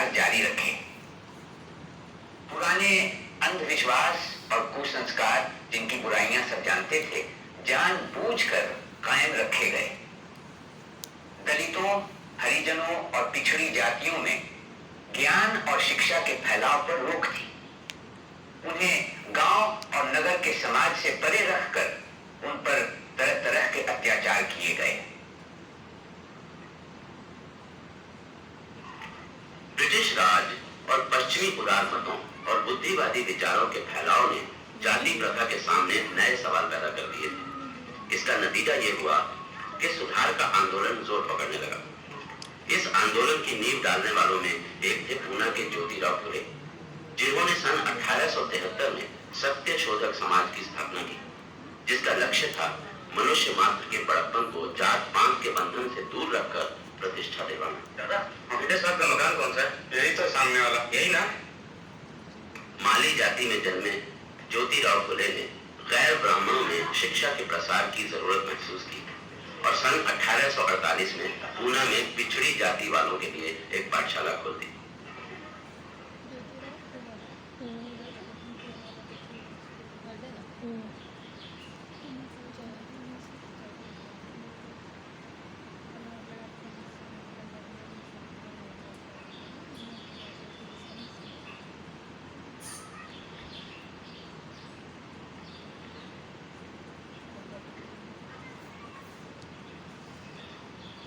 प्रचार जारी रखें। पुराने अंधविश्वास और कुसंस्कार जिनकी बुराइयां सब जानते थे, जानबूझकर कायम रखे गए। दलितों, हरिजनों और पिछड़ी जातियों में ज्ञान और शिक्षा के फैलाव पर रोक थी। उन्हें गांव और नगर के समाज से परे रखकर उन पर तरह तरह के अत्याचार किए गए। ब्रिटिश राज और पश्चिमी उदारमतों और बुद्धिवादी विचारों के फैलाव ने जाति प्रथा के सामने नए सवाल पैदा कर दिए थे। इसका नतीजा ये हुआ कि सुधार का आंदोलन जोर पकड़ने लगा। इस आंदोलन की नींव डालने वालों में एक थे पूना के ज्योतिराव फुले, जिन्होंने सन 1873 में सत्य शोधक समाज की स्थापना की, जिसका लक्ष्य था मनुष्य मात्र के बड़प्पन को जात पात के बंधन से दूर रखकर प्रतिष्ठा दिलाना। दादा, बेटे साहब का मकान कौन सा है? यही तो सामने वाला। यही ना? माली जाति में जन्मे ज्योतिराव फुले ने गैर ब्राह्मणों में शिक्षा के प्रसार की जरूरत महसूस की और सन 1848 में पूना में पिछड़ी जाति वालों के लिए एक पाठशाला खोल दी।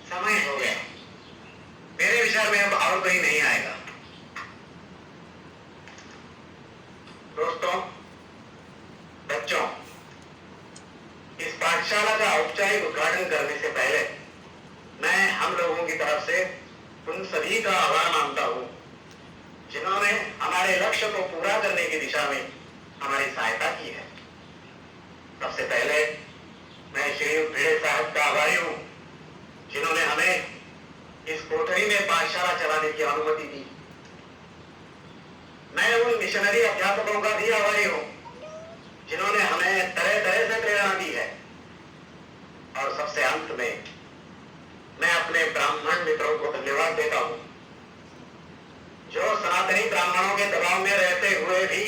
समय हो गया। मेरे विचार में अब और कोई नहीं आएगा। दोस्तों, बच्चों, इस पाठशाला का औपचारिक उद्घाटन करने से पहले मैं हम लोगों की तरफ से उन सभी का आभार मानता हूं जिन्होंने हमारे लक्ष्य को पूरा करने की दिशा में हमारी सहायता की है। सबसे पहले मैं श्री भिड़े साहब का आभारी हूं जिन्होंने हमें इस कोठरी में पाठशाला चलाने की अनुमति दी। मैं उन मिशनरी अध्यापकों का भी आभारी हूं जिन्होंने हमें तरह तरह से प्रेरणा दी है। और सबसे अंत में मैं अपने ब्राह्मण मित्रों को धन्यवाद देता हूं जो सनातनी ब्राह्मणों के दबाव में रहते हुए भी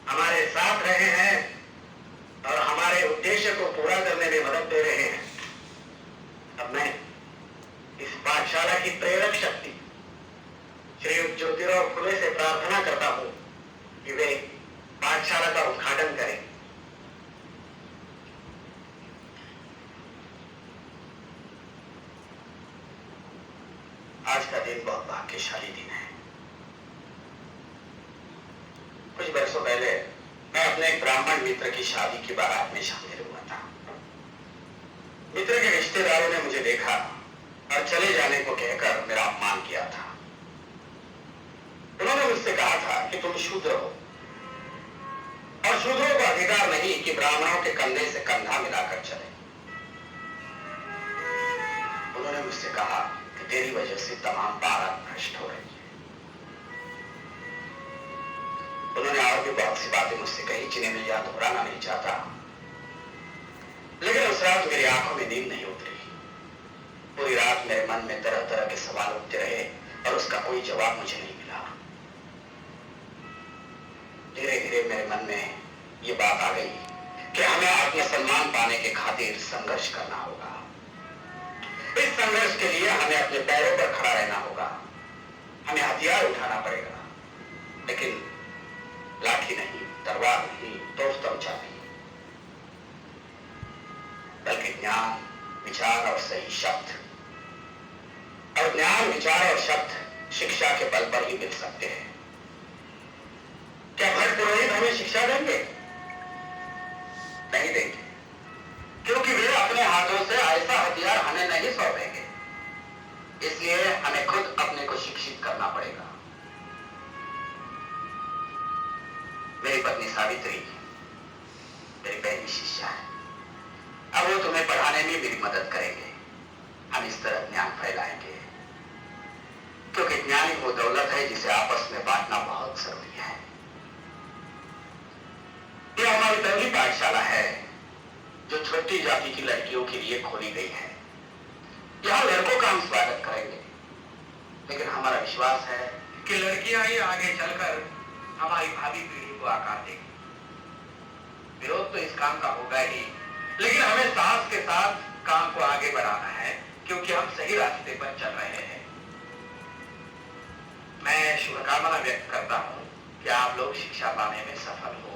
हमारे साथ रहे हैं और हमारे उद्देश्य को पूरा करने में मदद दे रहे हैं। अब मैं इस पाठशाला की प्रेरक शक्ति श्री ज्योतिराव फुले से प्रार्थना करता हूं कि वे पाठशाला का उद्घाटन करें। आज का दिन बहुत भाग्यशाली दिन है। कुछ वर्षों पहले मैं अपने एक ब्राह्मण मित्र की शादी की बारात में शामिल हुआ था। मित्र के रिश्तेदारों ने मुझे देखा और चले जाने को कहकर मेरा अपमान किया था। उन्होंने मुझसे कहा था कि तुम शूद्र हो और शूद्रों को अधिकार नहीं कि ब्राह्मणों के कंधे से कंधा मिलाकर चले। उन्होंने मुझसे कहा कि तेरी वजह से तमाम बारात भ्रष्ट हो रही है। उन्होंने और भी बहुत सी बातें मुझसे कही जिन्हें मैं याद दोहराना नहीं चाहता, लेकिन उस रात मेरी आंखों में नींद नहीं उतरी। पूरी रात मेरे मन में तरह तरह के सवाल उठते रहे और उसका कोई जवाब मुझे नहीं मिला। धीरे धीरे मेरे मन में ये बात आ गई कि हमें आत्मसम्मान पाने के खातिर संघर्ष करना होगा। इस संघर्ष के लिए हमें अपने पैरों पर खड़ा रहना होगा। हमें हथियार उठाना पड़ेगा, लेकिन लाठी नहीं, तलवार नहीं, तोप तमचा नहीं, बल्कि ज्ञान, विचार और सही शब्द। और ज्ञान, विचार और शब्द शिक्षा के बल पर ही मिल सकते हैं। क्या भट्ट पुरोहित हमें शिक्षा देंगे? नहीं देंगे, क्योंकि वे अपने हाथों से ऐसा हथियार हमें नहीं सौंपेंगे। इसलिए हमें खुद अपने को शिक्षित करना पड़ेगा। मेरी पत्नी सावित्री मेरी पहली शिष्या है। अब वो तुम्हें पढ़ाने में मेरी मदद करेंगे। हम इस तरह ज्ञान फैलाएंगे, क्योंकि ज्ञान वो दौलत है जिसे आपस में बांटना बहुत जरूरी है। ये हमारी पहली पाठशाला है जो छोटी जाति की लड़कियों के लिए खोली गई है। यहाँ लड़कों का हम स्वागत करेंगे, लेकिन हमारा विश्वास है कि लड़कियां ही आगे चलकर हमारी भावी पीढ़ी को आकार देगी। विरोध तो इस काम का होगा ही, लेकिन हमें साहस के साथ काम को आगे बढ़ाना है, क्योंकि हम सही रास्ते पर चल रहे हैं। मैं शुभकामना व्यक्त करता हूं कि आप लोग शिक्षा पाने में सफल हो।